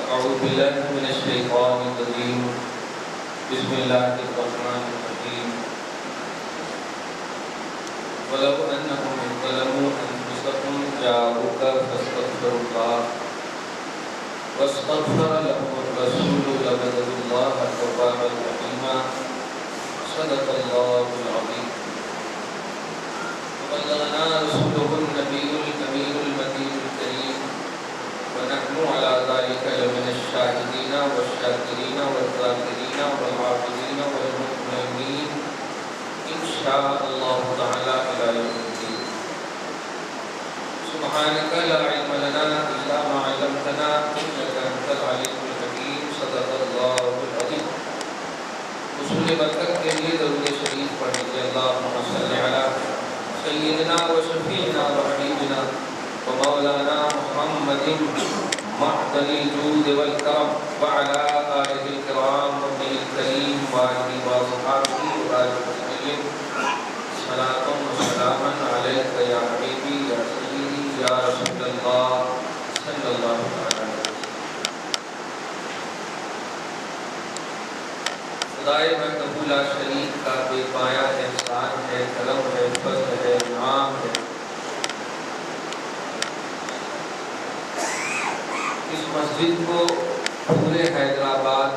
أعوذ بالله من الشيطان الرجيم بسم الله الرحمن الرحيم ولو أنهم ظلموا أنفسهم جاءوك فاستغفروا الله واستغفر لهم الرسول لوجدوا الله توابا رحيما صدق الله العظيم وبلغنا رسوله النبي الأمين المتين الكريم ونحن على ذلك لمن الشاهدين والشاكرين والذاكرين والعابدين والمؤمنين إن شاء الله تعالى إلى يوم الدين. سبحانك لا علم لنا إلا ما علمتنا إنك أنت العليم الحكيم. صدق الله العظيم. حصول برکت کے لیے درود شریف پڑھ لیجیے. اللهم صل على سيدنا وشفيعنا وحبيبنا ومولانا محمد معدن الجود والكرم وعلى آله الكرام وابنه الكريم وآله وصحبه وآله وسلم. صلاة وسلاما عليك يا حبيبي يا سيدي يا رسول الله صلى الله عليه وسلم. خدائے محبوب لا شریک کا بے پایا احسان ہے، کرم ہے، فضل ہے، انعام ہے. اس مسجد کو پورے حیدرآباد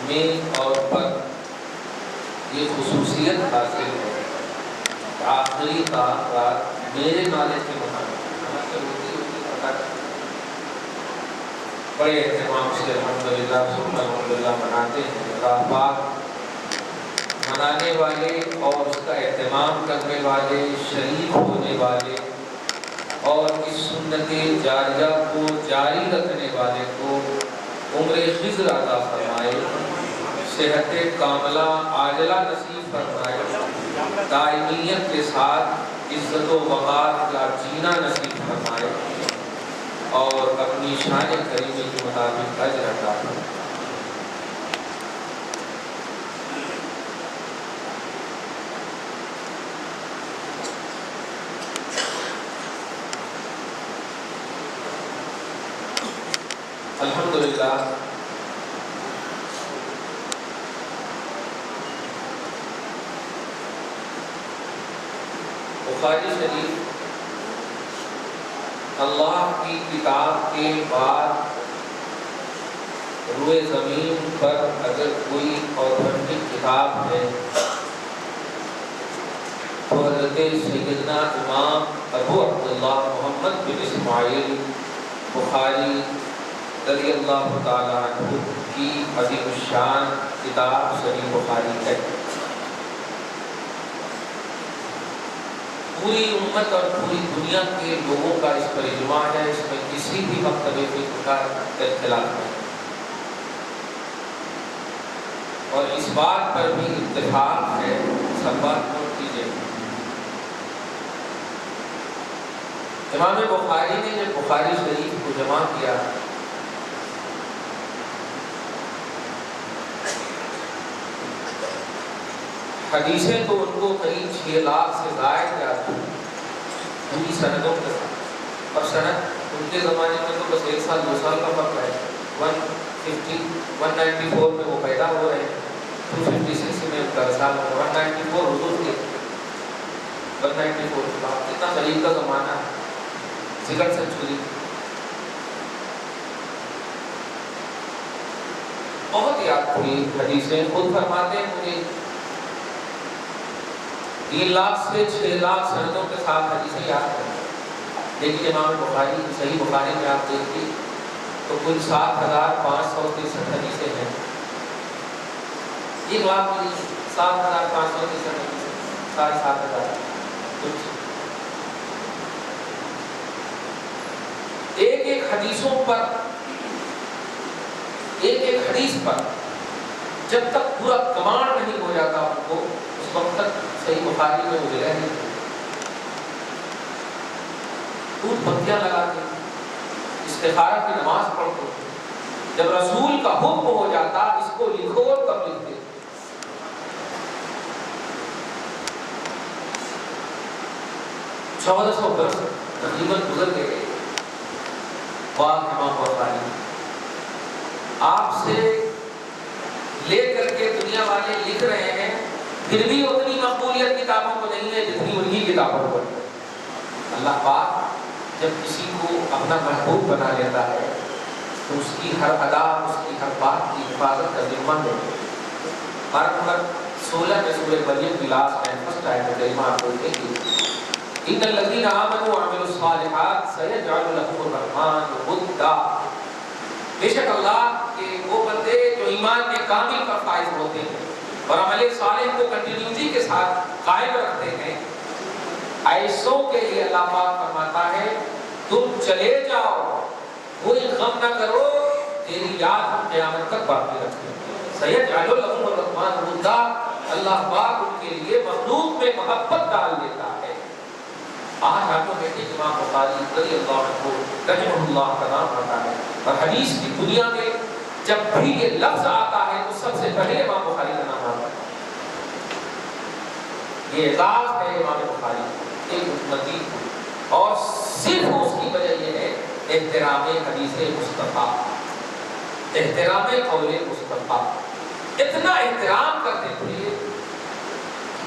میں اور پر یہ خصوصیت حاصل ہے. آخری رات میرے نالے کے بڑے اہتمام سے الحمدللہ مناتے ہیں. اللہ پاک منانے والے اور اس کا اہتمام کرنے والے، شریک ہونے والے اور اس سنت جاریہ کو جاری رکھنے والے کو عمر خضر عطا فرمائے، صحت کاملہ عاجلہ نصیب فرمائے، دائمیت کے ساتھ عزت و وقار کا جینا نصیب فرمائے اور اپنی شان کریمی کے مطابق اجر عطا فرمائے. الحمدللہ بخاری شریف اللہ کی کتاب کے بعد روئے زمین پر اگر کوئی اوتھینٹک کتاب ہے تو حضرت سیدنا امام ابو عبداللہ محمد بن اسماعیل بخاری رضی اللہ تعالیٰ عنہ کی عظیم الشان کتاب صحیح بخاری ہے. پوری امت اور پوری دنیا کے لوگوں کا اس پر اجماع ہے، اس میں کسی بھی مکتبے فقہ کا اختلاف نہیں اور اس بات پر بھی اتفاق ہے. سب بات نوٹ کیجیے. امام بخاری نے جب بخاری شریف کو جمع کیا حدیثیں تو ان کو قریب 6 لاکھ سے زائد جاتی پوری سندوں کے ساتھ، اور سند ان کے زمانے میں تو بس 1 سال 2 سال کا فرق ہے. 194 میں وہ پیدا ہو رہے ہیں، 256 میں ان کا رسالہ ہو. 194 حضور کے 194 کے بعد کتنا قریب کا زمانہ ہے. سیکنڈ سینچری بہت یاد تھی حدیثیں. خود فرماتے ہیں مجھے 3 لاکھ سے 6 لاکھ سندوں کے ساتھ حدیثیں یاد ہیں. لیکن امام بخاری صحیح بخاری میں آپ دیکھیے تو کل 7563 حدیثیں ہیں. 1 لاکھ میں 7563 حدیثیں، 7,500 کچھ. ایک حدیثوں پر، ایک حدیث پر جب تک پورا کمانڈ نہیں ہو جاتا ان کو، اس وقت تک صحیح بخاری میں اجلے نہیں. خود بندیاں لگاتے، استخارہ کی نماز پڑھتے. جب رسول کا حکم ہو جاتا اس کو لکھو اور کب لکھتے. 1400 برس تقریباً گزر گئے. واہ امام بخاری والے لکھ رہے ہیں پھر بھی اتنی مقبولیت کتابوں کو نہیں ہے جتنی ان کی کتابوں کو ہے۔ اللہ پاک جب کسی کو اپنا محبوب بنا لیتا ہے تو اس کی ہر ادا، اس کی ہر بات کی حفاظت کا ذمہ ہے۔ ہر نمبر 16 میں سورہ مریم کی لاسٹ میں فرسٹ آیت کریمہ آپ کو دیکھیے، ان الذین آمنوا وعملوا الصالحات سیجعل لهم الرحمن ودا۔ بے شک اللہ کے وہ بندے جو ایمان میں کامل پر فائز ہوتے ہیں اور عمل صالح کو کنٹینیوٹی کے ساتھ قائم رکھتے ہیں، ایسوں کے لیے اللہ پاک فرماتا ہے تم چلے جاؤ، کوئی غم نہ کرو، تیری یاد ہم قیامت تک باقی رکھیں۔ سیجعل لهم الرحمن ودا، اللہ پاک ان کے لیے مخلوق میں محبت ڈال دیتا ہے۔ آج آپ کو بیٹے امام بخاری رضی اللہ عنہ رحمہ اللہ کا نام آتا ہے اور حدیث کی دنیا میں جب بھی یہ لفظ آتا ہے تو سب سے پہلے امام بخاری کا نام آتا ہے۔ یہ اعزاز ہے امام بخاری ایک امتی، اور صرف اس کی وجہ یہ ہے احترام حدیث مصطفیٰ، احترام قول مصطفیٰ۔ اتنا احترام کرتے تھے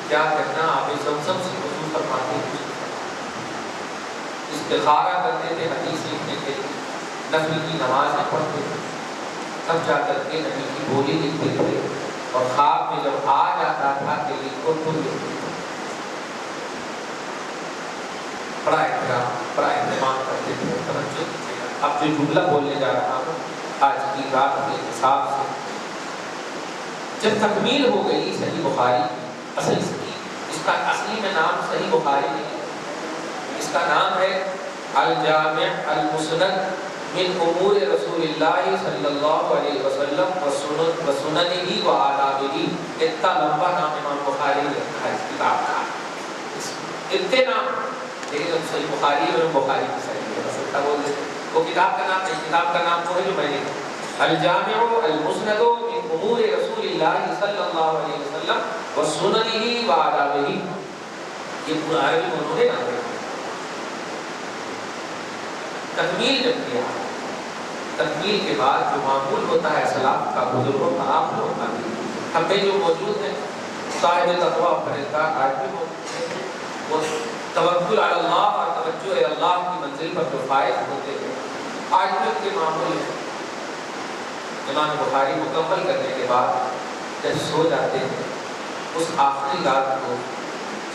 کیا کرنا، آپ زمزم سے وضو فرماتے تھے، استخارہ کرتے تھے، حدیث لکھتے تھے، نفل کی نمازیں پڑھتے تھے، تب جا کر کے نبی کی بولی لکھتے تھے، اور خواب میں جب آ جاتا تھا کہ لکھو تو لکھتے تھے۔ بڑا احترام، بڑا اہتمام کرتے تھے۔ توجہ کیجیے، اب جو جملہ بولنے جا رہا ہوں آج کی رات کے حساب سے، جب تکمیل ہو گئی صحیح بخاری کی، اس کا اصلی میں نام صحیح بخاری نہیں ہے، اس کا نام ہے الجامع المسند من امور رسول اللہ صلی اللہ علیہ وسلم وسننہ وآدابہ۔ اتنا لمبا نام امام بخاری نے رکھا ہے اس کتاب کا، اتنے نام، لیکن ہم صحیح بخاری اور بخاری کی صحیح ہے سکتا بول دیتے، وہ کتاب کا نام نہیں، کتاب کا نام وہ ہے جو میں نے الجامع المسند من امور رسول اللہ صلی اللہ علیہ وسلم وسننہ وآدابہ۔ یہ پورا عربی میں انہوں نے نام رکھا۔ تکمیل جب کیا، تکمیل کے بعد جو معمول ہوتا ہے سلام کا، بزرگوں کا آپ لوگوں کا بھی، ہم میں جو موجود ہیں صاحب تقویٰ پرہیزگار آج بھی موجود ہیں، وہ توکل علی اللہ اور توجہ اللہ کی منزل پر جو فائز ہوتے ہیں آج بھی ان کے معمول ہیں۔ امام بخاری مکمل کرنے کے بعد جب سو جاتے ہیں اس آخری رات کو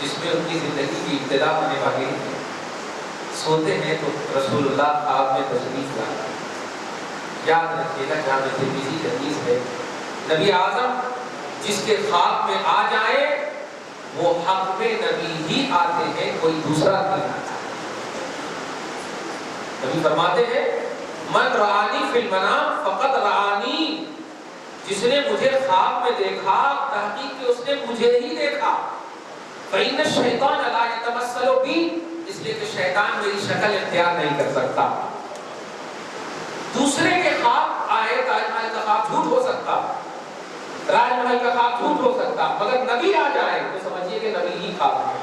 جس میں ان کی زندگی کی ابتدا ہونے والی ہے، سوتے ہیں تو رسول اللہ خواب میں تشریف لاتے ہیں۔ یاد رکھیے گا، جہاں ترمذی کی حدیث ہے، نبی اعظم جس کے خواب میں آ جائے وہ حق میں نبی ہی آتے ہیں، کوئی دوسرا نہیں آتا۔ نبی فرماتے ہیں من رآنی فی المنام فقد رآنی، جس نے مجھے خواب میں دیکھا تحقیق کہ اس نے مجھے ہی دیکھا۔ فإن الشیطان لا يتمثل بی، اس لیے کہ شیطان میری شکل اختیار نہیں کر سکتا۔ دوسرے کے خواب آئے، تاج محل کا خواب جھوٹ ہو سکتا، راج محل کا خواب جھوٹ ہو سکتا، مگر نبی آ جائے تو سمجھیے کہ نبی ہی خواب ہے۔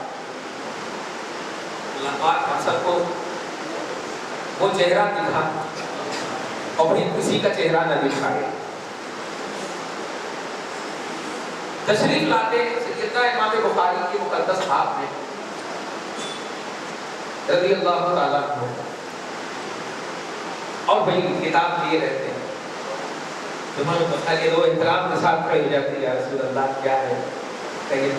اللہ پاک ہم سب کو وہ چہرہ دکھا اور پھر کسی کا چہرہ نہ دکھائے۔ تشریف لاتے سیدنا امام بخاری کے مقدس ہاتھ میں رضی اللہ تعالیٰ عنہ، اور بھائی کتاب لیے رہتے ہیں، امام بخاری وہ احترام کے ساتھ کھڑے ہو جاتے ہیں، یا رسول اللہ کیا ہے؟ کہیے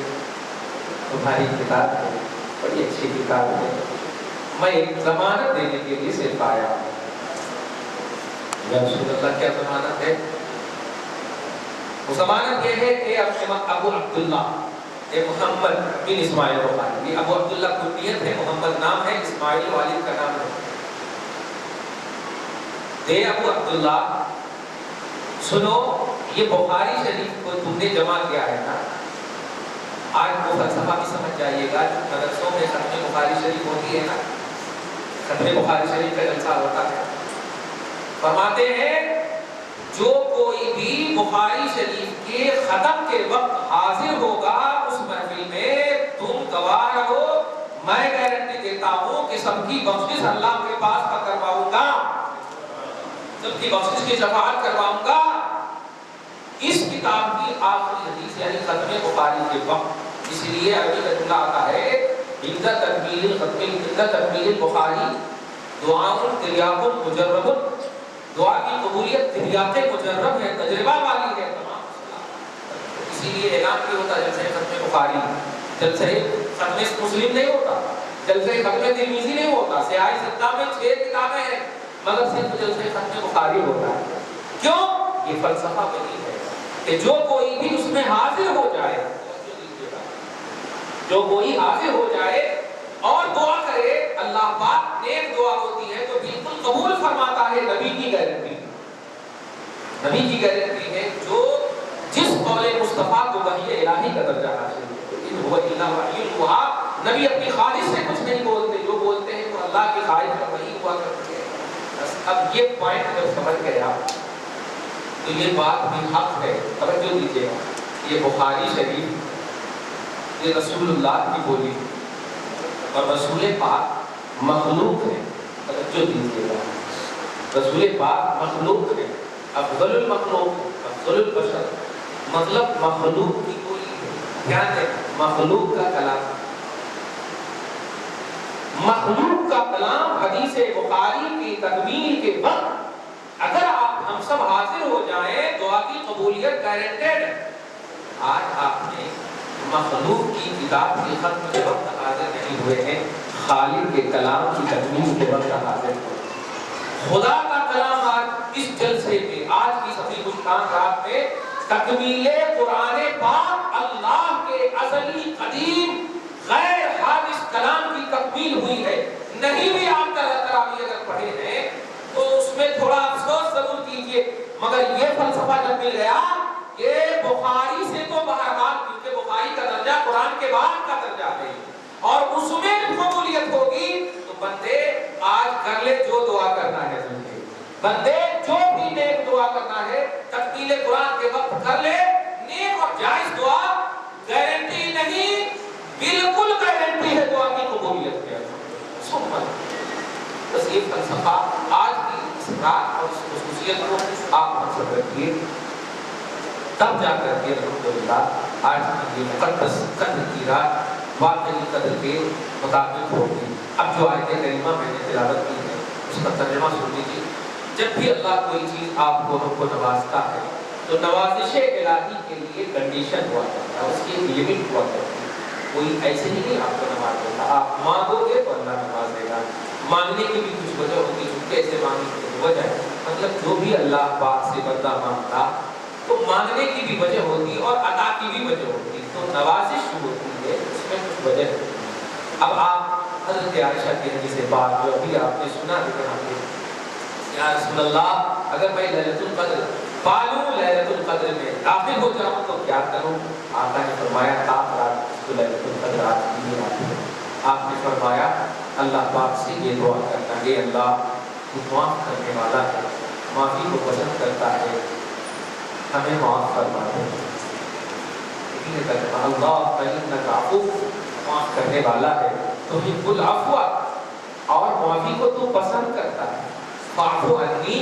تمہاری کتاب ہے، بڑی اچھی کتاب ہے، میں ایک ضمانت دینے کے لیے صرف آیا ہوں۔ یا رسول اللہ کیا ضمانت ہے؟ وہ ضمانت یہ ہے کہ ابو عبداللہ محمد بن اسماعیل بخاری، یہ ابو عبداللہ کنیت ہے، محمد نام ہے، اسماعیل والد کا نام ہے، اے ابو عبداللہ سنو، یہ بخاری شریف کو تم نے جمع کیا ہے نا، آج وہ فلسفہ بھی سمجھ جائیے گا، مدرسوں میں ختم بخاری شریف ہوتی ہے نا، ختم بخاری شریف کا جلسہ ہوتا ہے، فرماتے ہیں جو کوئی بھی بخاری شریف کے ختم کے وقت حاضر ہوگا اس محفل میں، تم گواہ رہو، میں گارنٹی دیتا ہوں کہ سب کی بخشش اللہ کے پاس کا کرواؤں گا، سب کی بخشش کی شفاعت کرواؤں گا۔ اس کتاب کی آخری حدیث یعنی ختم بخاری کے وقت، اس لیے عربی کا جملہ آتا ہے عند تکمیل البخاری دعاء تریاق مجرب، دعا کی قبولیت تریاق مجرب ہے، تجربہ والی ہے تمام. اسی لیے اعلان بھی ہوتا ہے جلسہ ختم بخاری، جلسہ ختم مسلم نہیں ہوتا، جلسہ ختم ترمذی نہیں ہوتا. سیاہ ستہ میں 6 کتابیں ہیں مگر صرف جلسہ ختم بخاری ہوتا ہے. کیوں؟ یہ فلسفہ وہی ہے کہ جو کوئی بھی اس میں حاضر ہو جائے، جو کوئی حاضر ہو جائے اور دعا کرے، اللہ پاک نیک دعا ہوتی ہے تو بالکل قبول فرماتا ہے. نبی کی گارنٹی، نبی کی گارنٹی ہے. جو جس قول مصطفیٰ کو وحی الہی کا درجہ حاصل ہے، ان هو الا وحی یوحی، نبی اپنی خواہش سے کچھ نہیں بولتے، جو بولتے ہیں وہ اللہ کی خواہش پر وحی ہوا کرتی ہے. بس اب یہ پوائنٹ جب سمجھ گئے آپ تو یہ بات بھی حق ہے. توجہ دیجیے گا، یہ بخاری شریف یہ رسول اللہ کی بولی اور رسول پاک مخلوق ہے. توجہ دیجیے گا، رسول پاک مخلوق ہے، افضل المخلوق، افضل البشر، مطلب مخلوق کی بولی ہے. کیا ہے؟ مخلوق کا کلام. مخلوق کا کلام حدیث بخاری کی تکمیل کے وقت اگر آپ ہم سب حاضر ہو جائیں، دعا کی قبولیت گارنٹیڈ ہے. آج آپ نے مخلوق کی کتاب کے ختم کے وقت حاضر نہیں ہوئے ہیں، خالق کے کلام کی تکمیل کے وقت حاضر ہوئے. خدا کا کلام آج اس جلسے میں، آج کی صفی گلشان رات میں تکمیل قرآن پاک، اللہ کے ازلی قدیم غیر حادث کلام کی تکمیل ہوئی ہے. نہیں بھی آپ تراویح اگر پڑھے ہیں تو اس میں تھوڑا افسوس ضرور کیجئے، مگر یہ فلسفہ جب مل گیا کہ بخاری سے تو بہرحال، کیونکہ بخاری کا درجہ قرآن کے بعد کا درجہ ہے اور اس میں قبولیت ہوگی تو بندے آج کر لے جو دعا کرنا ہے. بندے جو بھی نیک دعا کرنا ہے تکمیل قرآن کے وقت کر لے. نیک اور جائز دعا گارنٹی نہیں، بالکل گارنٹی ہے دعا کی قبولیت کے. بس یہ فلسفہ آج کی اس رات اور اس خصوصیت کو آپ مقصد رکھیے، تب جا کر کے الحمدللہ آج کی یہ مقدس قدر کی رات واقعی قدر کے مطابق ہوگی. اب جو آیت کریمہ میں نے تلاوت کی ہے اس کا ترجمہ سن لیجیے. جب بھی اللہ کوئی چیز آپ کو ہم کو نوازتا ہے تو نوازش الہی کے لیے کنڈیشن ہوا کرتا ہے، اس کی ایک لمٹ ہوا کرتی ہے. کوئی ایسے ہی نہیں آپ کو نواز دیتا. آپ مانگو گے تو اللہ نواز دے گا. مانگنے کی بھی کچھ وجہ ہوتی ہے، کیسے مانگنے کی وجہ ہے، مطلب جو بھی اللہ پاک سے بندہ مانگتا تو مانگنے کی بھی وجہ ہوتی اور عطا کی بھی وجہ ہوتی. تو نوازش جو ہوتی ہے اس میں کچھ وجہ ہوتی ہے. اب آپ حضرت عائشہ کی حدیث پاک جو ابھی آپ نے سنا ہے، یا رسول اللہ اگر میں لیلۃ القدر پالوں، لیلۃ القدر میں داخل ہو جاؤں تو کیا کروں؟ آقا نے فرمایا آپ رات کو لیلۃ القدر رات کی رات ہے. آپ نے فرمایا اللہ پاک سے یہ دعا کرنا ہے، اللہ تو معاف کرنے والا ہے، معافی کو پسند کرتا ہے، ہمیں معاف فرما دے. اللہ انک عفو، معاف کرنے والا ہے، تحب العفو، اور معافی کو تو پسند کرتا ہے. فاعف عنی،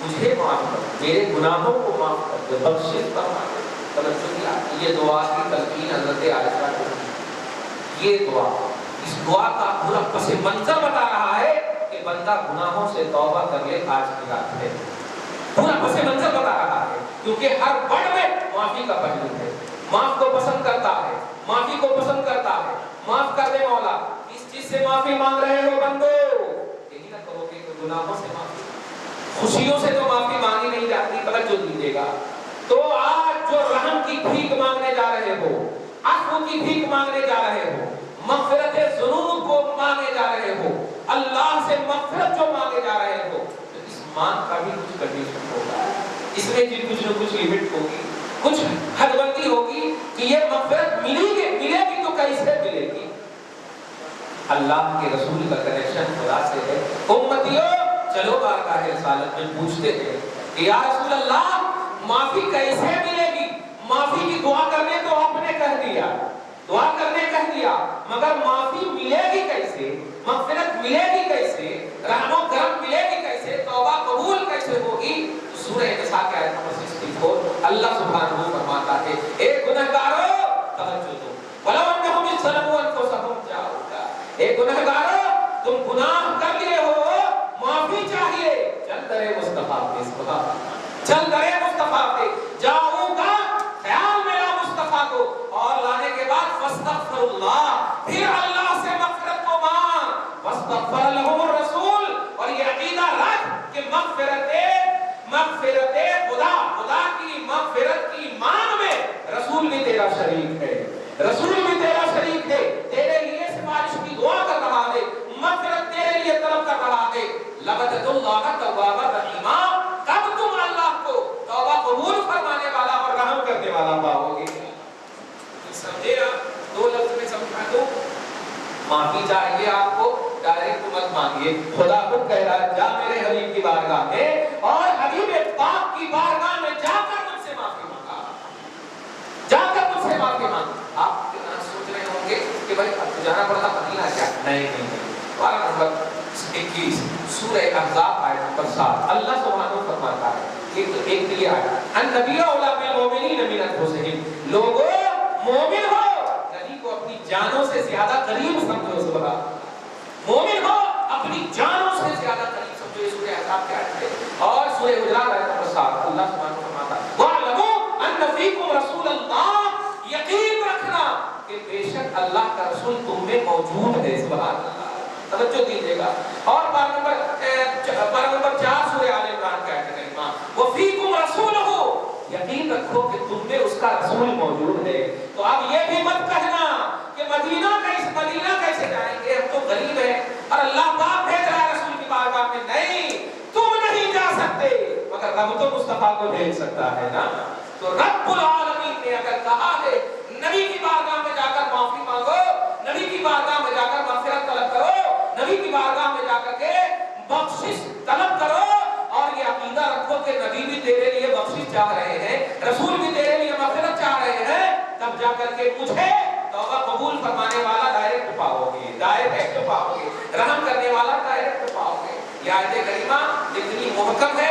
مجھے معاف کر، میرے گناہوں کو معاف کر دے، بخشش فرما دے. توجہ کیا، یہ دعا کی تلقین حضرت عائشہ کو. یہ دعا، اس دعا کا پورا پس منظر بتا رہا ہے کہ بندہ گناہوں سے توبہ کر لے. آج کی رات ہے پورا پس منظر بتا رہا ہے، کیونکہ ہر بڑ میں معافی کا پہلو ہے. معاف کو پسند کرتا ہے، معافی کو پسند کرتا ہے. معاف کر دے مولا. اس چیز سے معافی مانگ رہے ہو بندو، یہی نہ کہو کہ گناہوں سے معافی، خوشیوں سے تو معافی مانگی نہیں جاتی. توجہ دیجیے گا. تو آج جو رحم کی بھیک مانگنے جا رہے ہو، عفو کی بھیک مانگنے جا رہے ہو، مغفرت ذنوب کو مانگنے جا رہے ہو، اللہ سے مغفرت جو مانگنے جا رہے ہو، تو اس مانگ کا بھی کچھ کنڈیشن ہوگا. اس میں بھی کچھ نہ کچھ لمٹ ہوگی، کچھ حد بندی ہوگی کہ یہ مغفرت ملے گی تو کیسے ملے گی. اللہ کے رسول کا کنیکشن خدا سے ہے. امتیوں چلو بارگاہ رسالت میں پوچھتے ہیں کہ یا رسول اللہ معافی کیسے ملے گی؟ معافی کی دعا کرنے تو آپ نے کہہ دیا، دعا کرنے کہہ دیا، مگر معافی ملے گی کیسے؟ مغفرت ملے گی کیسے؟ رحم و کرم ملے گی کیسے؟ توبہ قبول کیسے ہوگی؟ سورہ نساء کی آیت نمبر 64 اللہ سبحانہ فرماتا ہے اے گنہگارو توجہ دو، وَلَوْ أَنَّهُمْ إِذْ ظَلَمُوا أَنفُسَهُمْ جَاءُوكَ، اے گنہگارو تم گناہ کر لیے ہو، معافی چاہیے، چل درے مصطفیٰ پہ، سبحان اللہ، چل درے مصطفیٰ پہ، جاؤکا خیال میں لا مصطفیٰ کو، اور لانے کے بعد فاستغفر اللہ، پھر اللہ سے مغفرت کو مانگ، واستغفر لهم الرسول، اور یہ عقیدہ رکھ کہ مغفرت خدا کی مغفرت کی مانگ میں رسول بھی تیرا شریک ہے، رسول بھی تیرا شریک ہے، تیرے لیے سفارش کی دعا کر رہا ہے، مغفرت تیرے لیے طلب کر رہا ہے، لَبَدَدُ اللَّهَ تَوَّابًا رَحِيمًا، کب تم اللہ کو توبہ قبول فرمانے والا اور رحم کرنے والا پاؤ گے؟ سمجھے آپ؟ دو لفظ میں سمجھا دو، معافی چاہیے آپ کو، ڈائریکٹ مت مانگیے، خدا خود کہہ رہا ہے جا میرے حبیب کی بارگاہ میں، اور حبیب پاک کی بارگاہ میں جا کر مجھ سے معافی مانگا، جا کر مجھ سے معافی مانگ۔ آپ سوچ رہے ہوں گے کہ بھائی اب تو جانا پڑتا مدینہ کیا؟ نہیں، پارہ نمبر 21 سورہ احزاب آیت نمبر 7 اللہ سبحانہ فرماتا ہے، ایک دلیہ آیت، النبی اولیٰ بالمؤمنین من انفسہم، لوگوں مومن ہو نبی کو اپنی جانوں سے زیادہ قریب سمجھو، سبحان اللہ، مومن ہو اپنی جانوں سے زیادہ قریب سمجھو، یہ سورہ احزاب کی آیت ہے، اور سورہ حجرات آیت نمبر 7 اللہ سبحانہ فرماتا ہے وَاعْلَمُوا أَنَّ فِيكُمْ رَسُولَ اللَّهِ، یقین رکھنا کہ بے شک اللہ کا رسول تم میں موجود ہے، سبحان اللہ، توجہ دیجیے گا، اور پارہ نمبر 4 سورہ آل عمران کا آیت کریمہ وَفِيكُمْ رَسُولُهُ، یقین رکھو کہ تم میں اس کا رسول موجود ہے۔ تو اب یہ بھی مت کہنا کہ مدینہ کیسے جائیں گے، ہم تو غریب ہیں اور اللہ پاک بھیج رہا ہے رسول کی بارگاہ میں، نہیں تم نہیں جا سکتے، مگر رب تو مصطفیٰ کو بھیج سکتا ہے نا، تو رب العالمین نے اگر کہا ہے نبی کی بارگاہ میں جا کر معافی مانگو، نبی کی بارگاہ میں جا کر مغفرت طلب کرو، نبی کی بارگاہ میں جا کر کے بخشش طلب کرو، اور یہ عقیدہ رکھو کہ نبی بھی تیرے لیے بخشش چاہ رہے ہیں، رسول بھی تیرے لیے مغفرت چاہ رہے ہیں، تب جا کر کے مجھے توبہ قبول فرمانے والا ڈائریکٹ پاؤ گے، ڈائریکٹ پاؤ گے، رحم کرنے والا ڈائریکٹ پاؤ گے۔ یہ آیت کریمہ اتنی محکم ہے،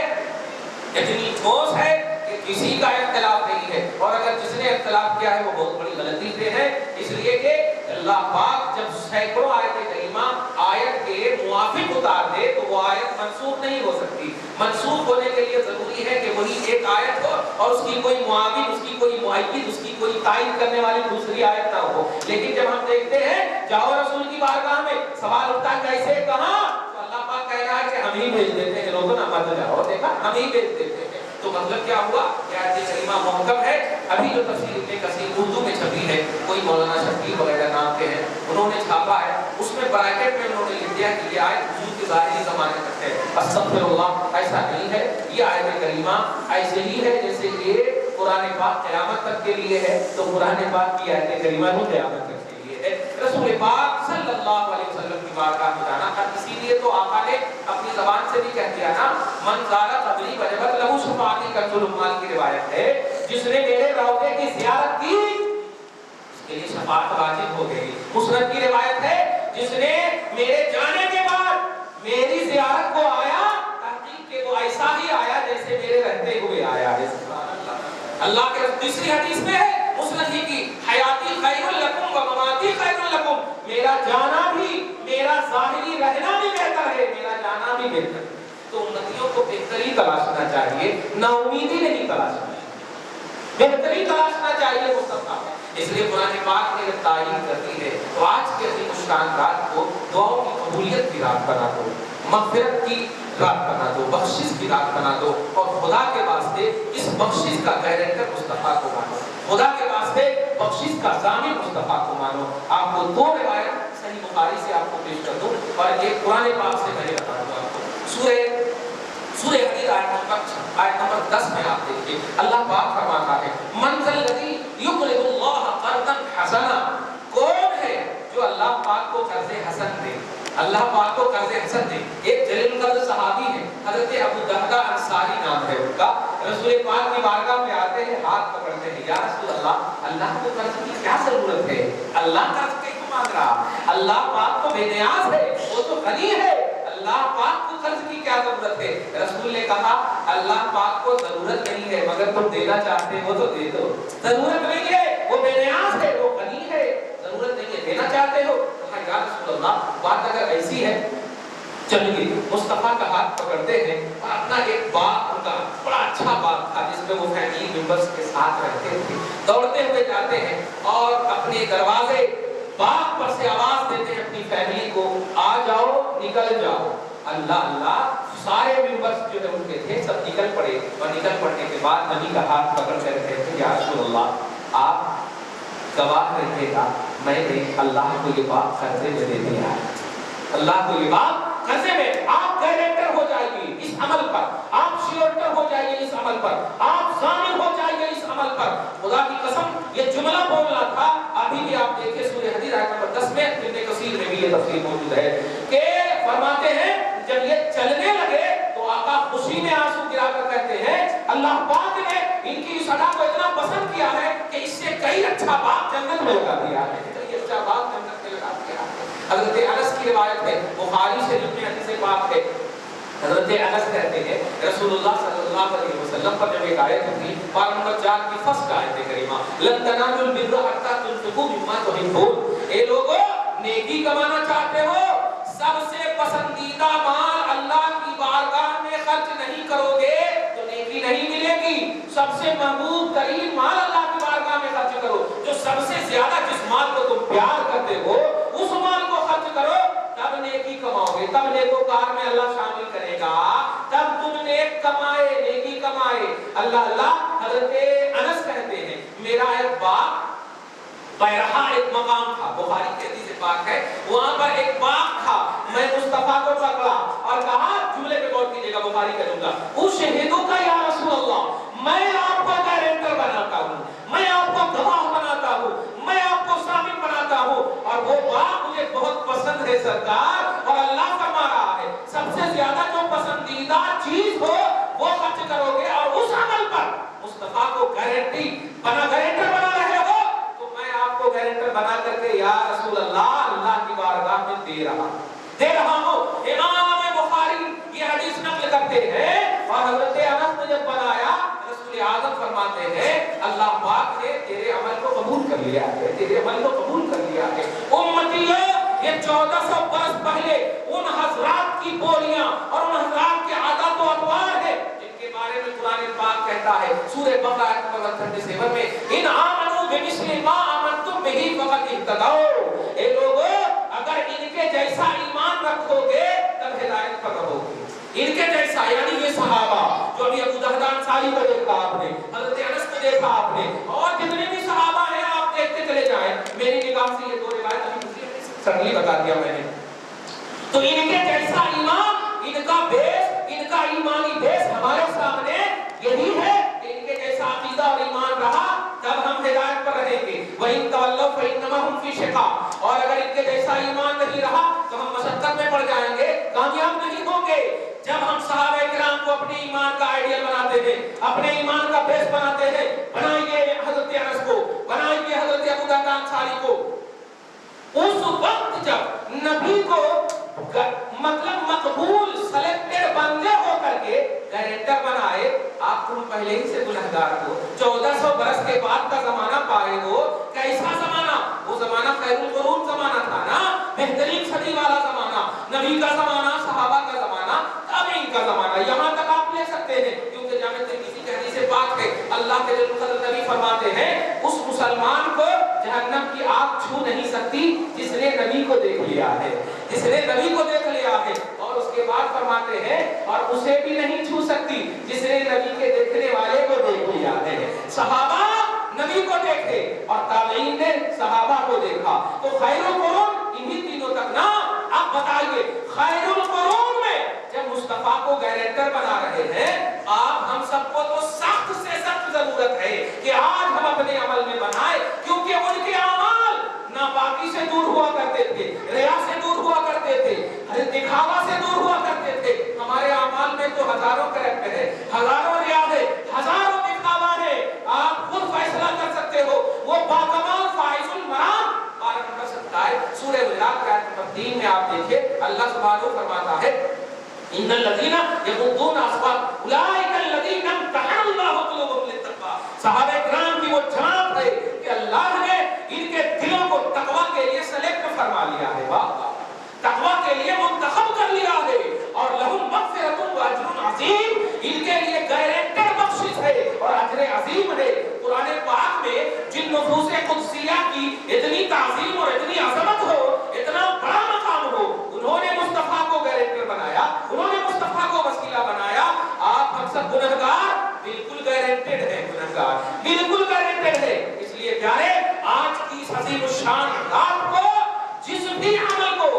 اتنی ٹھوس ہے کہ کسی کا اختلاف نہیں ہے، اور اگر جس نے اختلاف کیا ہے وہ بہت بڑی غلطی پہ ہے، اس لیے کہ اللہ پاک جب سینکڑوں آیت کریمہ آیت کے موافق اتار دے تو وہ آیت منسوخ نہیں ہو سکتی، منسوخ ہونے کے لیے ضروری ہے کہ وہی ایک آیت ہو اور اس کی کوئی معاون، اس کی کوئی مؤید، اس کی کوئی تائید کرنے والی دوسری آیت نہ ہو۔ لیکن جب ہم دیکھتے ہیں جاؤ رسول کی بارگاہ میں، سوال اٹھتا کیسے، کہاں، تو اللہ پاک کہہ رہا ہے کہ ہم ہی بھیج دیتے ہیں، لوگوں نہ مت جاؤ، دیکھا ہم ہی بھیج دیتے ہیں، تو مطلب کیا ہوا کہ آیت کریمہ محکم ہے۔ ابھی جو تفسیر ابن کثیر اردو میں چھپی ہے، کوئی مولانا شفیع وغیرہ نام کے ہیں، انہوں نے چھاپا ہے، اس میں بریکٹ میں انہوں نے لکھ دیا کہ یہ آیت وجود کے ظاہری زمانے تک ہے، استغفر اللہ، ایسا نہیں ہے، یہ آیت کریمہ ایسے ہی ہے جیسے یہ قرآن پاک قیامت تک کے لیے ہے، تو قرآن پاک کی آیت کریمہ بھی قیامت تک کے لیے ہے۔ رسول پاک صلی اللہ علیہ وسلم کی بارگاہ میں جانا، اور اسی لیے تو آقا نے اپنی زبان سے بھی کہہ دیا نا، من زار قبری وجبت لہو شفاعتی کنز الاموال کی روایت ہے، جس نے میرے روضے کی زیارت کی اس کے لیے شفاعت واجب ہو گئی۔ مسند کی روایت ہے، جس نے میرے جانے کے بعد میری زیارت کو آیا، تحقیق کہ وہ ایسا ہی آیا جیسے میرے رہتے ہوئے آیا ہے، سبحان اللہ۔ اللہ کے تیسری حدیث میں ہے مسند ہی کی، حیاتی خیر لکم و مماتی خیر لکم، میرا جانا بھی، میرا ظاہری رہنا بھی بہتر ہے، میرا جانا بھی بہتر ہے۔ تو امتیوں کو بہتری تلاشنا چاہیے، نا امیدی نہیں تلاشنا چاہیے، بہتری تلاشنا چاہیے مصطفیٰ۔ اس لیے قرآن پاک نے جب تعین کرتی ہے تو آج کے عظیم الشان رات کو دعاؤں کی قبولیت کی رات بنا دو، مغفرت کی رات بنا دو، بخشش کی رات بنا دو، اور خدا کے واسطے اس بخشش کا گارنٹر مصطفیٰ کو مانو، خدا کے واسطے بخشش کا ضامن مصطفیٰ کو مانو۔ آپ کو دو روایت صحیح بخاری سے آپ کو پیش کر دوں اور ایک قرآن پاک سے میں بتا دوں آپ کو۔ سورہ حدید آیت نمبر 10 میں آپ دیکھیے اللہ پاک فرماتا ہے من ذا الذی یقرض اللہ قرضا حسنا، کون ہے جو اللہ پاک کو قرض حسن دے، اللہ پاک کو قرض حسن دے۔ ایک جلیل القدر صحابی ہے، حضرت ابو دہدہ انصاری نام ہے ان کا، رسول پاک کی بارگاہ میں آتے ہیں، ہاتھ پکڑتے ہیں، یا رسول اللہ کو قرض کی کیا ضرورت ہے، اللہ قرض کیوں مانگ رہا، اللہ پاک تو بے نیاز ہے، وہ تو غنی ہے، اللہ پاک کو قرض کی کیا ضرورت ہے؟ رسول نے کہا اللہ پاک کو ضرورت نہیں ہے، مگر تم دینا چاہتے ہو تو دے دو۔ ضرورت نہیں ہے، وہ بے نیاز ہے، وہ غنی ہے، ضرورت نہیں ہے، دینا چاہتے ہو؟ کہا یا رسول اللہ بات اگر ایسی ہے چلیے۔ مصطفیٰ کا ہاتھ پکڑتے ہیں اور اپنا ایک باغ، ان کا بڑا اچھا باغ تھا جس میں وہ فیملی ممبرز کے ساتھ رہتے تھے، دوڑتے ہوئے جاتے ہیں اور اپنے دروازے باغ پر سے آواز دیتے ہیں اپنی فیملی کو، آ جاؤ نکل جاؤ۔ اللہ اللہ، سارے ممبرز جو ہے ان کے تھے سب نکل پڑے، اور نکل پڑنے کے بعد نبی کا ہاتھ پکڑ کر کہتے ہیں یا رسول اللہ آپ گواہ رہیے گا، میں نے اللہ کو یہ بات قرضے میں دے دیا، اللہ کو یہ بات قرضے میں، آپ گارنٹر ہو جائیے اس عمل پر، آپ شیورٹر ہو جائیے اس عمل پر، آپ ضامن ہو جائیے اس عمل پر۔ خدا کی قسم یہ جملہ بولنا تھا۔ ابھی بھی آپ دیکھیں سورہ حدید آیت نمبر 10 میں ابن کثیر میں بھی یہ تفسیر موجود ہے کہ فرماتے ہیں جب یہ چلنے لگے تو آقا خوشی میں آنسو گرا کر کہتے ہیں اللہ پاک نے ان کی اس ادا کو اتنا پسند کیا ہے کہ اس سے کئی اچھا باغ جنت میں لگا دیا ہے، کئی اچھا باغ جنت میں لگا دیا ہے۔ حضرت انس کی روایت ہے، بخاری شریف میں حدیث پاک ہے، حضرت انس کہتے ہیں رسول اللہ صلی اللہ علیہ وسلم پر جب ایک آیت تھی پارہ نمبر 4 کی فرسٹ آیت کریمہ لن تنالوا البر حتى تنفقوا مما تحبون، اے لوگو نیکی کمانا چاہتے ہو سب سے پسندیدہ مال اللہ کی بارگاہ میں خرچ نہیں کرو گے تو نیکی نہیں ملے گی۔ سب سے محبوب ترین مال اللہ کی بارگاہ میں خرچ کرو، جو سب سے زیادہ جس مال کو تم پیار کرتے ہو اس مال کو خرچ کرو، تب نیکی کماؤ گے، تب نیکوکار میں اللہ شامل کرے گا، تب تم نیک کمائے، نیکی کمائے۔ اللہ اللہ، حضرت انس کہتے ہیں میرا ایک باغ بیرہا ایک مقام تھا، بخاری کی حدیث پاک ہے، وہاں پر ایک باغ تھا، میں مصطفیٰ کو پکڑا اور کہا، جملے پہ غور کیجئے گا بخاری کروں گا، اشہدو کا یا رسول اللہ، میں آپ کو گارنٹر بناتا ہوں، میں آپ کو گواہ بناتا ہوں، میں آپ کو ضامن بناتا ہوں، اور وہ باغ مجھے بہت پسند ہے سرکار، اور اللہ فرما رہا ہے سب سے زیادہ جو پسندیدہ چیز ہو وہ خرچ کرو گے، اور اس عمل پر مصطفیٰ کو گارنٹر بنا رہے ہو تو میں آپ کو گارنٹر بنا کر کے یا رسول اللہ اللہ کی بارگاہ میں دے رہا ہوں۔ امام بخاری یہ حدیث نقل کرتے ہیں، اور حضرت انس نے جب بنایا رسول اعظم فرماتے ہیں اللہ پاک نے تیرے عمل کو قبول کر لیا ہے، تیرے عمل کو قبول کر لیا ہے۔ امتیو، یہ 1400 برس پہلے ان حضرات کی بولیاں اور ان حضرات کے عادات و اطوار ہیں جن کے بارے میں قرآن پاک کہتا ہے سورہ بقرہ آیت نمبر 37 میں ان آمنوا بمثل ما آمنتم بہ فقد اہتدوا، اے لوگو اگر ان کے جیسا ایمان رکھو گے تب ہدایت پر رہو گے۔ ان کے جیسا یعنی یہ صحابہ جو ابھی ابو درداء انصاری کو دیکھا آپ نے، حضرت انس کو دیکھا آپ نے، اور جتنے بھی صحابہ ہیں آپ دیکھتے چلے جائیں، میری نگاہ سے یہ دو روایت ابھی سرلی بتا دیا میں نے، تو ان کے جیسا ایمان، ان کا بیس، ان کا ایمانی بیس ہمارے سامنے یہی ہے کہ ان کے جیسا عقیدہ اور ایمان رہا تب ہم ہدایت پر رہیں گے۔ وَإِن تَوَلَّوْا فَإِنَّمَا هُمْ فِي شِقَاقٍ، اور اگر ان کے جیسا ایمان نہیں رہا تو ہم مشقت میں پڑ جائیں گے، کامیاب نہیں ہوں گے۔ جب ہم صحابہ کرام کو اپنے ایمان کا آئیڈیل بناتے ہیں، اپنے ایمان کا بیس بناتے ہیں، بنائیے حضرت انس کو، بنائیے حضرت ابو درداء انصاری کو، اس وقت جب نبی کو مطلب مقبول سلیکٹڈ بندے ہو کر کے گارنٹر بنائے، آپ تم پہلے ہی سے گنہگار ہو، 1400 برس کے بعد کا زمانہ پائے ہو، کیسا زمانہ؟ وہ زمانہ خیر القرون زمانہ تھا نا، بہترین صدی والا زمانہ، نبی کا زمانہ، صحابہ کا زمانہ، تابعین کا زمانہ، یہاں تک آپ لے سکتے ہیں، کیونکہ جامع ترمذی کی حدیث پاک ہے اللہ کے قدر نبی فرماتے ہیں اس مسلمان کو جہنم کی آگ چھو نہیں سکتی جس نے نبی کو دیکھ لیا ہے، جس نے نبی کو دیکھ لیا ہے، اور اس کے بعد فرماتے ہیں اور اسے بھی نہیں چھو سکتی جس نے نبی کے دیکھنے والے کو دیکھ لیا ہے۔ صحابہ نبی کو دیکھے اور تابعین نے صحابہ کو دیکھا، تو خیر القرون انہی تینوں تک نا۔ اب بتائیے خیر القرون میں جب مصطفیٰ کو گارنٹر بنا رہے ہیں، آپ ہم سب کو تو سخت سے سخت ضرورت ہے کہ آج ہم اپنے عمل میں بنائے، کیونکہ ان کے اعمال ناپاکی سے دور ہوا کرتے تھے، ریا سے دور ہوا کرتے تھے، دکھاوا سے دور ہوا کرتے تھے۔ ہمارے اعمال میں تو ہزاروں کریکٹر ہے، ہزاروں ریا ہے، ہزاروں دکھاوا ہے، آپ خود فیصلہ کر سکتے ہو۔ وہ باکمال فائز المرام سورہ حجرات آیت نمبر 3 میں آپ دیکھیں اللہ اللہ سبحانہ فرماتا ہے ان الذین یغضون اصواتهم اولئک الذین امتحن اللہ قلوبهم للتقوی. صحابہ کرام کی وہ جماعت ہے کہ اللہ نے ان کے دلوں کو تقوی کے لیے سلیکٹ فرما لیا ہے. واہ واہ، تقوی کے لیے منتخب کر لیا ہے. اور لہم مغفرۃ و اجر عظیم، ان کے لیے گارنٹیڈ بخشش ہے اور اجر عظیم ہے. قرآن پاک میں جن نفوس قدسیہ کی اتنی تعظیم اور اتنی عظمت ہو، اتنا بڑا مقام ہو، انہوں نے مصطفیٰ کو گارنٹر بنایا، انہوں نے مصطفیٰ کو وسیلہ بنایا. آپ ہم سب گنہگار، بالکل گارنٹیڈ ہے، گنہگار بالکل گارنٹیڈ ہے. اس لیے پیارے، آج کی اس عظیم الشان رات کو جس بھی عمل کو،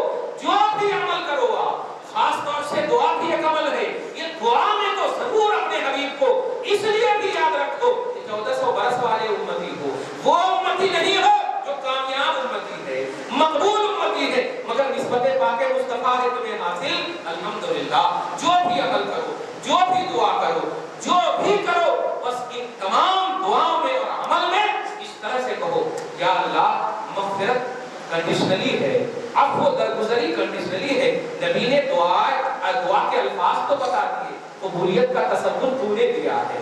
جو بھی عمل کرو آپ، خاص طور سے دعا بھی ایک عمل ہے. یہ دعا میں تو ضرور اپنے حبیب کو اس لیے بھی یاد رکھو کہ 1400 برس والے امتی ہو. وہ امتی نہیں ہو جو کامیاب امتی ہے، مقبول امتی ہے، مگر نسبت پاک مصطفیٰ ہے تمہیں حاصل. الحمدللہ. جو بھی عمل کرو، جو بھی دعا کرو، جو بھی کرو، بس ان تمام دعاؤں میں اور عمل میں اس طرح سے کہو یا اللہ مغفرت کنڈیشنلی ہے، عفو درگزری کنڈیشنلی ہے. نبی نے دعا کے الفاظ تو بتا دیے، قبولیت کا تصور تو نے دیا ہے،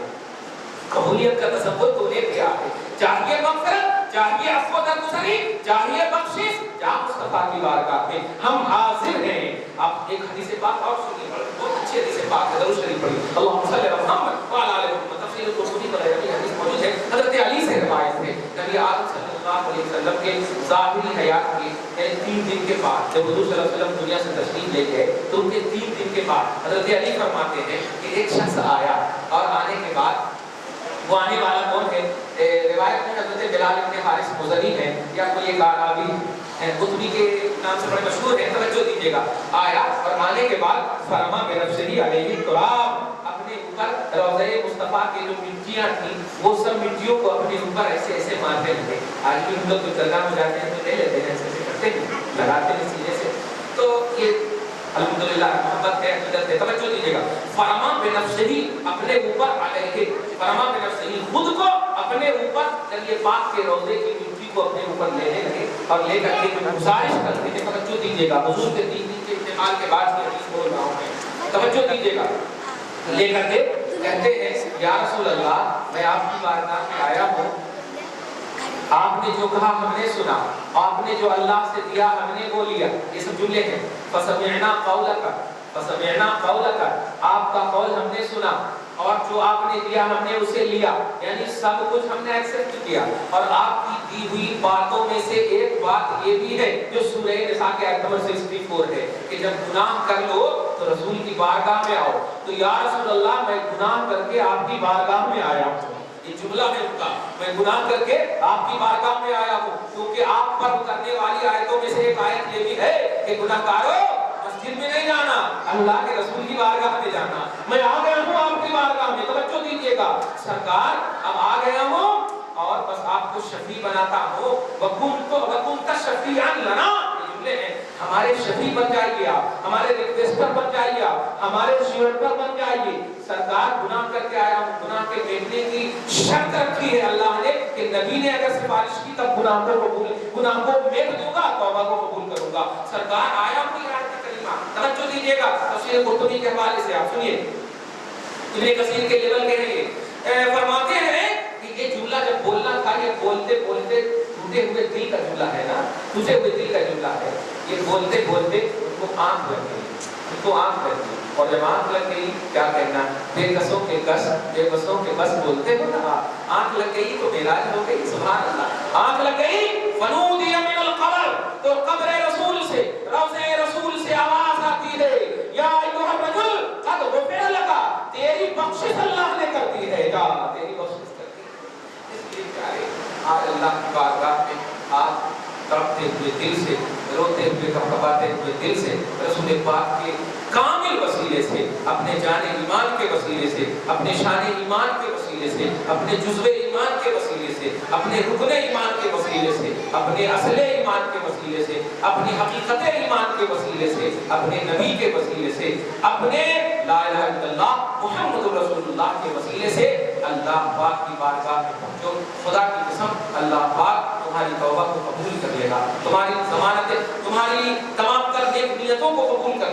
قبولیت کا تصور تو نے دیا ہے. چاہیے مغفرت، چاہیے عفو درگزری، چاہیے بخشش، جہاں مصطفیٰ کی بارگاہ میں ہم حاضر ہیں. آپ ایک حدیث پاک اور سنیے، بہت اچھی حدیث پاک ہے، درود شریف پڑھیے. اللہم صلی علی محمد وعلی آل محمد. تفسیر قرطبی میں یہ حدیث موجود ہے، حضرت علی سے روایت ہے. نبی اعظم صلی اللہ علیہ وسلم کے ظاہری حیات کے 3 دن کے بعد جب حضور صلی اللہ علیہ وسلم دنیا سے تشریف لے گئے تو ان کے 3 دن کے بعد حضرت علی فرماتے ہیں کہ ایک شخص آیا اور آنے کے بعد وہ آنے والا کون ہے؟ روایت میں حضرت بلال ابن حارث مزنی ہے یا کوئی ایک عربی قطبی کے نام سے بڑے مشہور ہیں، توجہ دیجیے گا. آیا اور آنے کے بعد فرما بنفسہ علیہ التراب، اپنے اوپر روضہ مصطفیٰ کی جو مٹیاں تھیں وہ سب مٹیوں کو اپنے اوپر ایسے ایسے مارنے لگے. آج بھی ہم لوگ درگاہ میں جاتے ہیں تو نہیں لیتے ہیں، ایسے ایسے کرتے ہیں، لگاتے ہیں سینے سے. تو یہ الحمدللہ محبت ہے، عقیدت ہے. توجہ دیجیے گا. فرما بنفسہ، اپنے اوپر علیہ، فرما بنفسہ، خود کو اپنے اوپر، جب یہ پاک کے روضے کی مٹی کو اپنے اوپر لینے لگے اور لے کر کے گزارش کرتے ہیں. توجہ دیجیے گا. حضور کے 3 دن کے انتقال کے بعد یہ حدیث بول رہا ہوں میں، توجہ دیجیے گا. لے کر کے کہتے ہیں یا رسول اللہ میں آپ کی بارگاہ میں آیا ہوں، آپ نے جو کہا ہم نے سنا، آپ نے جو اللہ سے دیا ہم نے وہ لیا. یہ سب جملے ہیں. فسمعنا قولک، فسمعنا قولک، آپ کا قول ہم نے سنا اور جو آپ نے دیا ہم نے اسے لیا، یعنی سب کچھ ہم نے ایکسپٹ کیا. اور آپ کی دی ہوئی باتوں میں سے ایک بات یہ بھی ہے جو سورہ نساء کے آیت نمبر 64 ہے کہ جب گناہ کر لو تو رسول کی بارگاہ میں آؤ. تو یا رسول اللہ میں گناہ کر کے آپ کی بارگاہ میں آیا ہوں. یہ جملہ ہے ان کا، میں گناہ کر کے آپ کی بارگاہ میں آیا ہوں. کیونکہ آپ پر اترنے والی آیتوں میں سے ایک آیت یہ بھی ہے کہ گناہ کارو مسجد میں نہیں جانا، اللہ کے رسول کی بارگاہ میں جانا. میں آ گیا ہوں آپ کی بارگاہ میں. توجہ دیجیے گا. سرکار اب آ گیا ہوں اور بس آپ کو شفیع بناتا ہوں. وَكُنْتَ شَفِيعًا لَنَا، یہ جملے ہیں. ہمارے شفیع بن جائیے آپ، ہمارے ریکویسٹر بن جائیے آپ، ہمارے شیورٹر بن جائیے. سرکار گناہ کر کے آیا ہوں، گناہ کے بیٹھنے کی شرط رکھی ہے اللہ نے کہ نبی نے اگر سفارش کی تب گناہ کو قبول، گناہ کو میٹ دوں گا، توبہ کو قبول کروں گا. سرکار آیا ہوں یہ آیت کریمہ. توجہ دیجیے گا. تفسیر قرطبی کے حوالے سے آپ سنیے، ابن کثیر کے لیول کے ہیں یہ، فرماتے ہیں کہ یہ جملہ جب بولنا تھا، یہ بولتے بولتے ٹوٹے ہوئے دل کا جملہ ہے نا، ٹوٹے ہوئے دل کا جملہ ہے. یہ بولتے بولتے ان کو آنکھ لگ گئی، ان کو آنکھ لگ گئی. اور جب آنکھ لگ گئی کیا کہنا، بے کسوں کے کس، بے بسوں کے بس بولتے ہو نا. آنکھ لگ گئی تو معراج ہو گئی. سبحان اللہ. آنکھ لگ گئی فنودی من القبر، تو قبر رسول سے، روضہ رسول سے آواز آتی ہے یا ایھا الرجل قد غفر لک، تیری بخشش اللہ نے کر دی ہے، جا تیری بخشش کر دی. اس لیے پیارے آج اللہ کی بارگاہ میں آپ تڑپتے ہوئے دل سے، روتے ہوئے کپکپاتے ہوئے دل سے رسول پاک کے کامل وسیلے سے، اپنے جان ایمان کے وسیلے سے، اپنے شان ایمان کے وسیلے سے، اپنے جزو ایمان کے وسیلے سے، اپنے رکن ایمان کے وسیلے سے، اپنے اصل ایمان کے وسیلے سے، اپنی حقیقت ایمان کے وسیلے سے، اپنے نبی کے وسیلے سے، اپنے لا الہ الا اللہ محمد رسول اللہ کے وسیلے سے اللہ پاک کی بارگاہ میں پہنچو. خدا کی قسم اللہ پاک تمہاری توبہ کو قبول کر لے گا، تمہاری ضمانتیں، تمہاری تمام تر نیک نیتوں کو قبول کر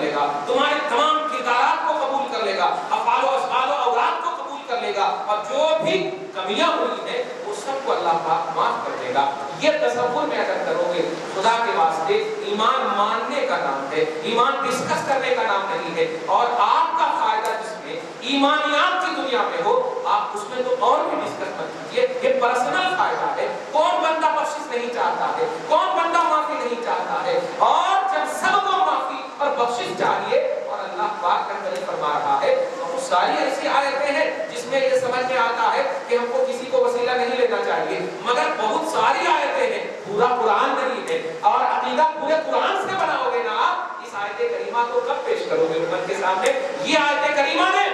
تمہارے تمام کردارات کو قبول کر لے گا، افعال و اشعال و اوراد کو قبول کر لے گا، اور جو بھی کمیاں ہوئی ہیں وہ سب کو اللہ پاک معاف کر دے گا۔ یہ تصور میں اگر کرو گے، خدا کے واسطے ایمان ماننے کا نام ہے، ایمان ڈسکس کرنے کا نام نہیں ہے، اور آپ کا فائدہ جس میں ایمانیات کی دنیا میں ہو، آپ اس میں تو اور بھی ڈسکس مت کیجیے، یہ پرسنل فائدہ ہے۔ کون بندہ بخشش نہیں چاہتا ہے، کون بندہ معافی نہیں چاہتا ہے، اور جب سب کو معافی اور بخشش چاہیے، اور اللہ پاک کا کریم فرما رہا ہے، بہت ساری ایسی آیتیں ہیں جس میں یہ سمجھ میں آتا ہے کہ ہم کو کسی کو وسیلہ نہیں لینا چاہیے، مگر بہت ساری آیتیں ہیں، پورا قرآن نہیں ہے، اور عقیدہ پورے قرآن سے بناؤ گے نا آپ، اس آیت کریمہ کو کب پیش کرو گے امت کے سامنے؟ یہ آیت کریمہ نے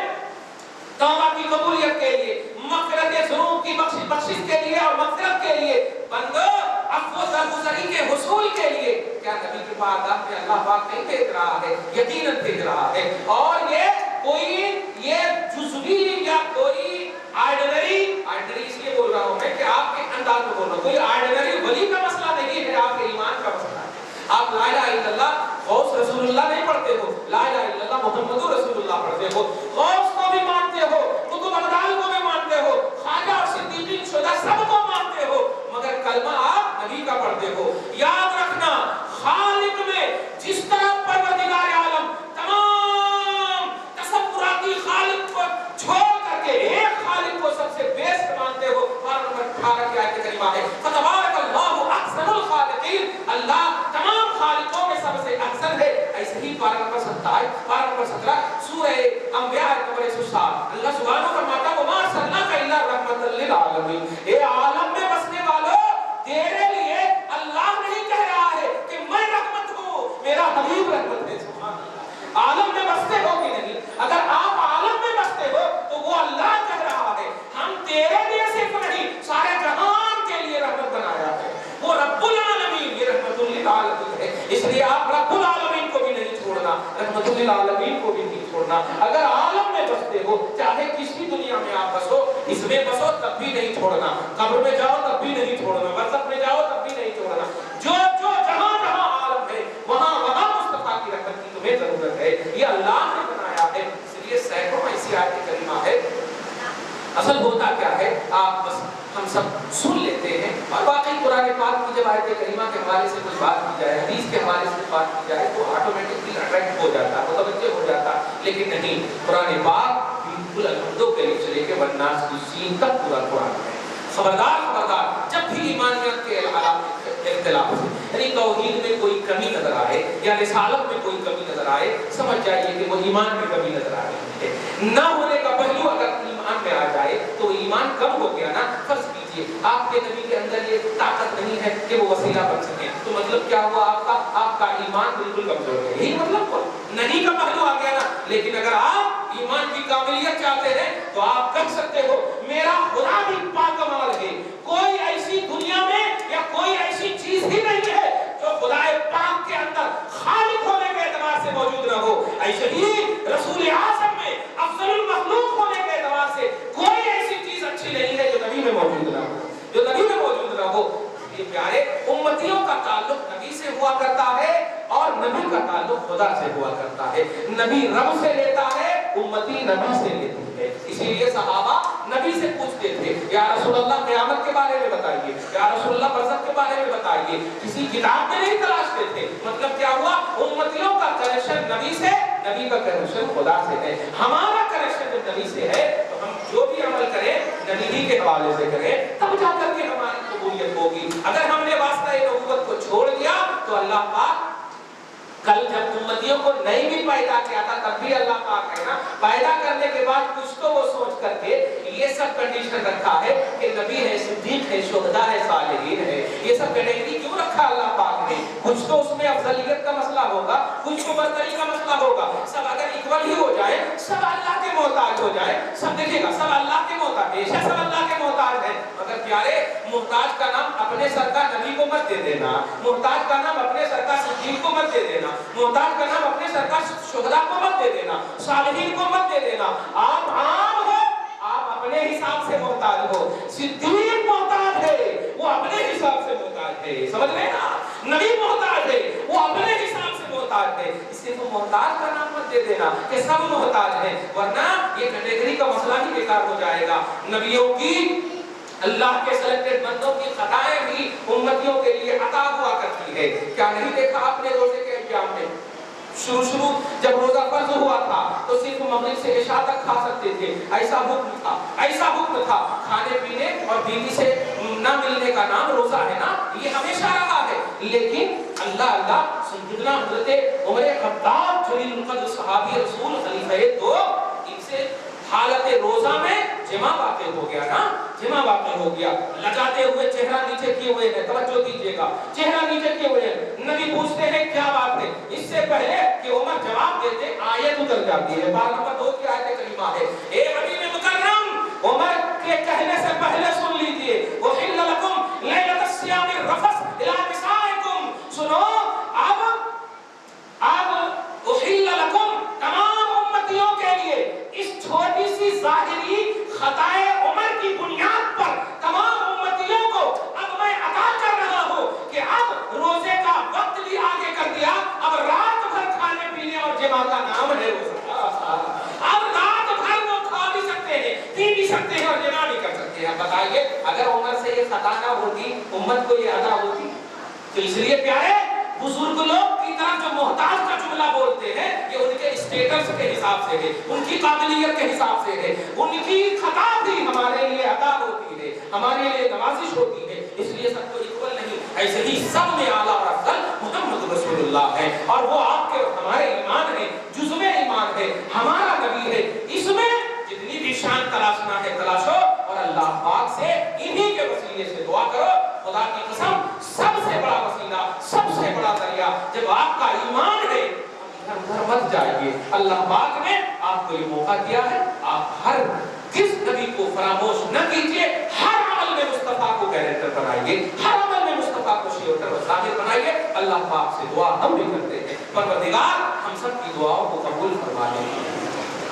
توبہ کی قبولیت کے لیے، مغفرت ذنوب کی بخشش کے لیے اور مغفرت کے لیے، بندو عفو درگزری کے حصول کے لیے، کیا نبی کی بارگاہ میں اللہ پاک نہیں بھیج رہا ہے؟ یقیناً بھیج رہا ہے۔ اور یہ جزوی یا کوئی آرڈنری اس لیے بول رہا ہوں میں کہ آپ کے انداز میں بول رہا ہوں، کوئی آرڈنری ولی کا مسئلہ نہیں ہے، آپ کے ایمان کا مسئلہ ہے۔ آپ لا الہ الا اللہ غوث رسول اللہ نہیں پڑھتے ہو، لا الہ الا اللہ محمد رسول اللہ پڑھتے ہو، غوث کو بھی مانتے ہو، قطب ابدال کو بھی مانتے ہو، خواجہ اور صدیقین شہداء سب کو مانتے ہو، مگر کلمہ آپ نبی کا پڑھتے ہو۔ یاد رکھنا، خالق میں جس طرح پروردگار عالم تمام تصوراتی خالق کو چھوڑ کر کے ایک خالق کو سب سے بیسٹ مانتے ہو، پارہ نمبر 18 کی آیت کریمہ ہے، فتبارک اللہ احسن الخالقین، اللہ تمام خالقوں میں سب سے احسن ہے۔ ایسے ہی پارہ نمبر 17 سورہ انبیاء نمبر 107 اللہ سبحانہ فرماتا ہے وما ارسلناک الا رحمۃ للعالمین، اے عالم میں بسنے والوں، تیرے لیے اللہ نہیں کہہ رہا ہے کہ میں رحمت ہوں، میرا حبیب رحمت ہے۔ سبحان اللہ، عالم میں بستے ہو کہ نہیں؟ اگر آپ عالم میں بستے ہو تو وہ اللہ کہہ رہا ہے ہم تیرے لیے صرف نہیں سارے جہان کے لیے رحمت بنایا ہے، وہ رب العالمین، یہ رحمت للعالمین ہے۔ اس لیے آپ رب العالمین کو بھی نہیں چھوڑنا، رحمت للعالمین کو بھی نہیں چھوڑنا۔ اگر عالم میں بستے ہو، چاہے کسی دنیا میں آپ بسو، اس میں بسو تب بھی نہیں چھوڑنا، قبر میں جاؤ تب بھی نہیں چھوڑنا، برزخ میں جاؤ تب بھی نہیں چھوڑنا، جو جہاں جہاں عالم ہے وہاں مصطفیٰ کی رحمت کی تمہیں ضرورت ہے، یہ اللہ نے بنایا ہے۔ اس لیے سینکڑوں ایسی آیت کریمہ ہے، اصل ہوتا کیا ہے آپ بس ہم سب سن لیتے ہیں، اور باقی قرآن پاک کی جب آیت کریمہ کے حوالے سے کچھ بات کی جائے، حدیث کے حوالے سے بات کی جائے تو آٹومیٹکلی اٹریکٹ ہو جاتا ہے، متوجہ ہو جاتا ہے، لیکن نہیں، قرآن پاک بالکل الحمدو کے لیے چلے کے والناس کی سین تک پورا قرآن ہے۔ خبردار جب بھی ایمانیت کے اختلاف ہو، یعنی توحید میں کوئی کمی نظر آئے یا رسالت میں کوئی کمی نظر آئے، سمجھ جائیے کہ وہ ایمان میں کمی نظر آ رہی ہے۔ نہ ہونے کا پہلو اگر ایمان میں آ جائے تو ایمان کم ہو گیا نا۔ فرض کیجئے آپ کے نبی کے اندر یہ طاقت نہیں ہے کہ وہ وسیلہ بن سکے، تو مطلب کیا ہوا آپ کا ایمان بالکل کمزور ہے، یہی مطلب ہوا، نہیں کا پہلو آ گیا نا۔ لیکن اگر آپ ایمان کی کاملیت چاہتے ہیں تو آپ کہہ سکتے ہو میرا خدا بھی باکمال ہے، کوئی ایسی دنیا میں یا کوئی ایسی چیز ہی نہیں ہے جو خدا پاک کے اندر خالق ہونے کے اعتبار سے موجود نہ ہو، ایسے ہی رسول اعظم میں افضل المخلوق ہونے کے اعتبار سے کوئی ایسی چیز اچھی نہیں ہے جو نبی میں موجود نہ ہو، یہ پیارے امتیوں کا تعلق نبی سے ہوا کرتا ہے اور نبی کا تعلق خدا سے ہوا کرتا ہے، نبی رب سے لیتا ہے، امتی نبی سے لیتی ہے۔ اسی لیے صحابہ نبی سے پوچھتے تھے یا رسول اللہ قیامت کے بارے میں بتائیے، یا رسول اللہ برزخ کے بارے میں بتائیے، کسی کتاب میں نہیں تلاشتے تھے۔ مطلب کیا ہوا؟ امتیوں کا کنیکشن نبی سے، نبی کا کنیکشن خدا سے ہے۔ ہمارا کنیکشن جب نبی سے ہے تو ہم جو بھی عمل کریں نبی ہی کے حوالے سے کریں، تب جا کر کے ہماری قبولیت ہوگی۔ اگر ہم نے واسطہ نبوت کو چھوڑ دیا تو اللہ پاک کل جب امتیوں کو نہیں بھی پیدا کیا تھا تب بھی اللہ پاک ہے نا، پیدا کرنے کے بعد کچھ تو وہ سوچ کر کے یہ سب کنڈیشن رکھا ہے کہ نبی ہے، صدیق ہے، شہداء ہے، صالحین ہے، یہ سب کیٹیگری کیوں رکھا اللہ پاک نے؟ کچھ تو اس میں افضلیت کا مسئلہ ہوگا، کچھ تو برتری کا مسئلہ ہوگا۔ سب اگر اکول ہی ہو جائے، سب اللہ کے محتاج ہو جائے، سب دیکھیے گا سب اللہ کے محتاج ہے، سب اللہ کے محتاج ہے، مگر پیارے محتاج کا نام اپنے سر کا نبی کو مت دے دینا، محتاج کا نام اپنے سر کا صدیق کو مت دے دینا، محتاج کا نام اپنے سر کا شہداء کو مت دے دینا، صالحین کو مت دے دینا۔ آپ عام ہو، آپ اپنے حساب سے محتاج ہو، صدیق محتاج ہے وہ اپنے حساب سے محتاج ہے، سمجھ رہے نا؟ نبی محتاج ہے وہ اپنے حساب سے محتاج محتاج ہے، اسے تو محتاج کا نام مت دے دینا کہ سب محتاج ہیں، ورنہ یہ کیٹیگری کا مسئلہ ہی بیکار ہو جائے گا۔ نبیوں کی، اللہ کے سلیکٹڈ بندوں کی خطائیں بھی امتیوں کے لیے عطا ہوا کرتی ہے۔ کیا نہیں دیکھا آپ نے روزے کے ایام میں؟ شروع جب روزہ فرض ہوا تھا تو صرف مغرب سے عشاء تک کھا سکتے تھے، ایسا حکم تھا۔ کھانے پینے اور بیوی سے نہ ملنے کا نام روزہ ہے نا، یہ ہمیشہ رہا ہے۔ لیکن اللہ سیدنا حضرت عمر خطاب جلیل القدر صحابی رسول خلیفہ دو، ان سے حالت روزہ میں جمع واقع ہو گیا نا، جمع واقع ہو گیا۔ لگاتے ہوئے چہرہ نیچے کیے ہوئے ہیں، توجہ دیجیے گا، چہرہ نیچے کیے ہوئے ہیں۔ نبی پوچھتے ہیں کیا بات ہے؟ اس سے پہلے کہ عمر جواب دیتے آیت اتر جاتی ہے، بار نمبر 2 کی آیت کریمہ ہے، اے حبیب مکرم، عمر کے کہنے سے پہلے سن لیجیے، وَحِلَّ لَكُمْ لَيْلَةَ الصِّيَامِ الرَّفَثُ إِلَىٰ نِسَائِكُمْ۔ سنو، اب احل لکم تمام امتیوں کے لیے اس چھوٹی سی ظاہری خطائے عمر کی بنیاد پر تمام امتیوں کو اب میں عطا کر رہا ہوں کہ اب روزے کا وقت بھی آگے کر دیا، اب رات بھر کھانے پینے اور جماع کا نام ہے روزہ۔ اب رات بھر وہ کھا بھی سکتے ہیں، پی بھی سکتے ہیں اور جماع بھی کر سکتے ہیں۔ بتائیے اگر عمر سے یہ خطا نہ ہوتی، امت کو یہ عطا ہوتی؟ تو اس لیے پیارے بزرگ لوگ کی طرف جو محتاج کا جملہ بولتے ہیں، یہ ان کے اسٹیٹس کے حساب سے ہے، ان کی قابلیت کے حساب سے ہے، ان کی خطا بھی ہمارے لیے عطا ہوتی ہے، ہمارے لیے نوازش ہوتی ہے، اس لیے سب کو ایکول نہیں۔ ایسے ہی سب میں اعلیٰ اور افضل محمد رسول اللہ ہے، اور وہ آپ کے ہمارے ایمان ہے، جزو ایمان ہے، ہمارا نبی ہے۔ اس میں جتنی بھی شان تلاشنا ہے تلاشو، اور اللہ پاک سے انہی کے وسیلے سے دعا کرو۔ خدا کی قسم سب سے بڑا وسیلہ، سب سے بڑا ذریعہ جب آپ کا ایمان ہے، ادھر ادھر مت جائیے۔ اللہ پاک نے آپ کو یہ موقع دیا ہے، آپ ہر کس نبی کو فراموش نہ کیجیے، ہر عمل میں مصطفیٰ کو گارنٹر بنائیے، ہر عمل میں مصطفیٰ کو شیوٹر و ظاہر بنائیے۔ اللہ پاک سے دعا ہم بھی کرتے ہیں، پروردگار ہم سب کی دعاؤں کو قبول فرما لے،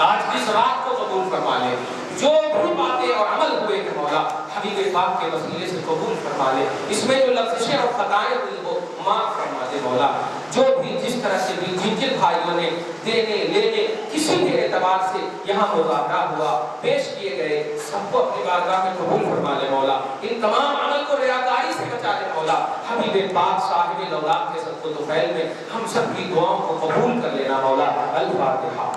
آج کی رات کو قبول فرما لے، جو بھی باتیں اور عمل ہوئے ہیں مولا حبیب پاک کے وسیلے سے قبول فرما لے، اس میں جو لفظیں اور خطائیں ہوئی وہ معاف فرما دے مولا۔ جو بھی جس طرح سے بھی جن جن بھائیوں نے دینے لینے کسی بھی اعتبار سے یہاں مظاہرہ ہوا، پیش کیے گئے، سب کو اپنی بارگاہ میں قبول فرما لے مولا۔ ان تمام عمل کو ریاکاری سے بچا لے مولا۔ حبیب پاک صاحب لولاک کے صدقہ و طفیل میں ہم سب کی دعاؤں کو قبول کر لینا مولا۔ الفاتحہ۔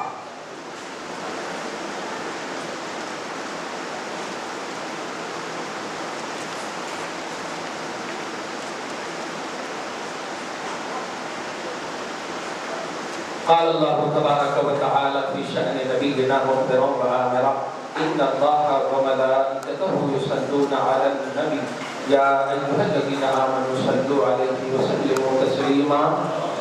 قال الله تبارك وتعالى في شأن نبينا مخبرا وآمرا إن الله وملائكته يصلون على النبي يا أيها الذين آمنوا صلوا عليه وسلموا تسليما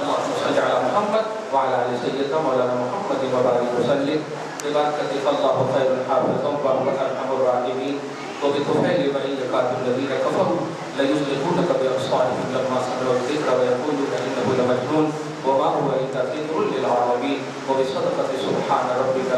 اللهم صل على محمد وعلى آل سيدنا مولانا محمد وبارك وسلم ببركتك الله خير حافظ وهو أرحم الراحمين وبطفيل ملائكة الذين كفروا ليزلقونك بأبصارهم لما سمعوا الذكر ويقولون إنه لمجنون وما هو إلا ذكر للعالمين وبصدقة سبحان ربك